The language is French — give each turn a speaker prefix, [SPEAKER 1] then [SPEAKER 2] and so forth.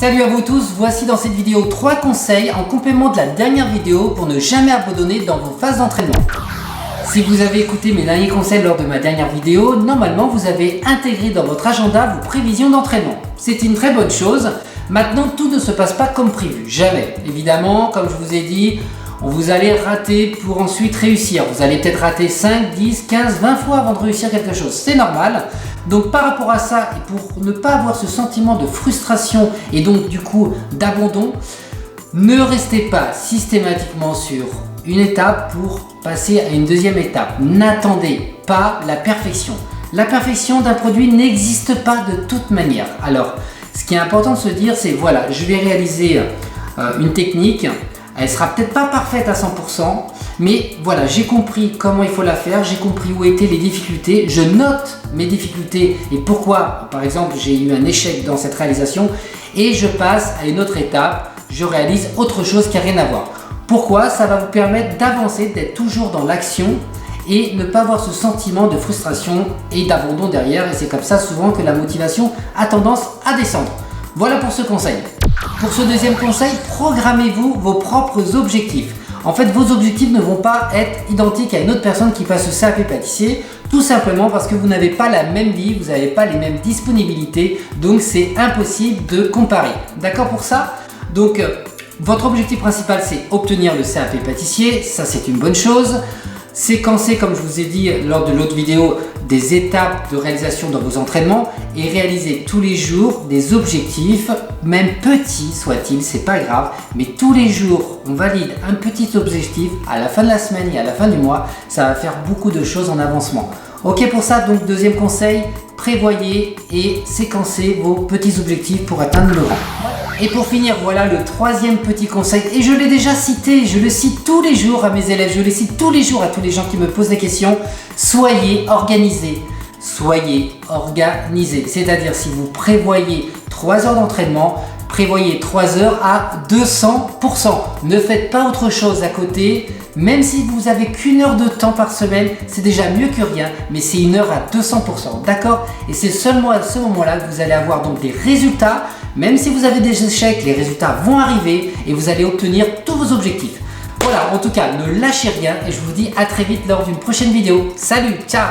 [SPEAKER 1] Salut à vous tous, voici dans cette vidéo 3 conseils en complément de la dernière vidéo pour ne jamais abandonner dans vos phases d'entraînement. Si vous avez écouté mes derniers conseils lors de ma dernière vidéo, normalement vous avez intégré dans votre agenda vos prévisions d'entraînement. C'est une très bonne chose. Maintenant, tout ne se passe pas comme prévu, jamais. Évidemment, comme je vous ai dit, vous allez rater pour ensuite réussir. Vous allez peut-être rater 5, 10, 15, 20 fois avant de réussir quelque chose. C'est normal. Donc par rapport à ça, et pour ne pas avoir ce sentiment de frustration et donc du coup d'abandon, ne restez pas systématiquement sur une étape pour passer à une deuxième étape. N'attendez pas la perfection. La perfection d'un produit n'existe pas de toute manière. Alors, ce qui est important de se dire, c'est voilà, je vais réaliser une technique. Elle sera peut-être pas parfaite à 100%, mais voilà, j'ai compris comment il faut la faire, j'ai compris où étaient les difficultés, je note mes difficultés et pourquoi, par exemple, j'ai eu un échec dans cette réalisation et je passe à une autre étape, je réalise autre chose qui n'a rien à voir. Pourquoi? Ça va vous permettre d'avancer, d'être toujours dans l'action et ne pas avoir ce sentiment de frustration et d'abandon derrière, et c'est comme ça souvent que la motivation a tendance à descendre. Voilà pour ce conseil. Pour ce deuxième conseil, programmez-vous vos propres objectifs. En fait, vos objectifs ne vont pas être identiques à une autre personne qui passe au CAP pâtissier, tout simplement parce que vous n'avez pas la même vie, vous n'avez pas les mêmes disponibilités, donc c'est impossible de comparer. D'accord pour ça? Donc, votre objectif principal, c'est obtenir le CAP pâtissier, ça c'est une bonne chose. Séquencer, comme je vous ai dit lors de l'autre vidéo, des étapes de réalisation dans vos entraînements et réaliser tous les jours des objectifs, même petits soient-ils, c'est pas grave, mais tous les jours on valide un petit objectif à la fin de la semaine et à la fin du mois, ça va faire beaucoup de choses en avancement. Ok pour ça, donc deuxième conseil, prévoyez et séquencez vos petits objectifs pour atteindre le rang. Et pour finir, voilà le troisième petit conseil, et je l'ai déjà cité, je le cite tous les jours à mes élèves, je le cite tous les jours à tous les gens qui me posent des questions, soyez organisés. Soyez organisés, c'est-à-dire si vous prévoyez 3 heures d'entraînement, prévoyez 3 heures à 200%. Ne faites pas autre chose à côté, même si vous avez qu'une heure de temps par semaine, c'est déjà mieux que rien, mais c'est une heure à 200%, d'accord? Et c'est seulement à ce moment-là que vous allez avoir donc des résultats. Même si vous avez des échecs, les résultats vont arriver et vous allez obtenir tous vos objectifs. Voilà, en tout cas, ne lâchez rien et je vous dis à très vite lors d'une prochaine vidéo. Salut, ciao!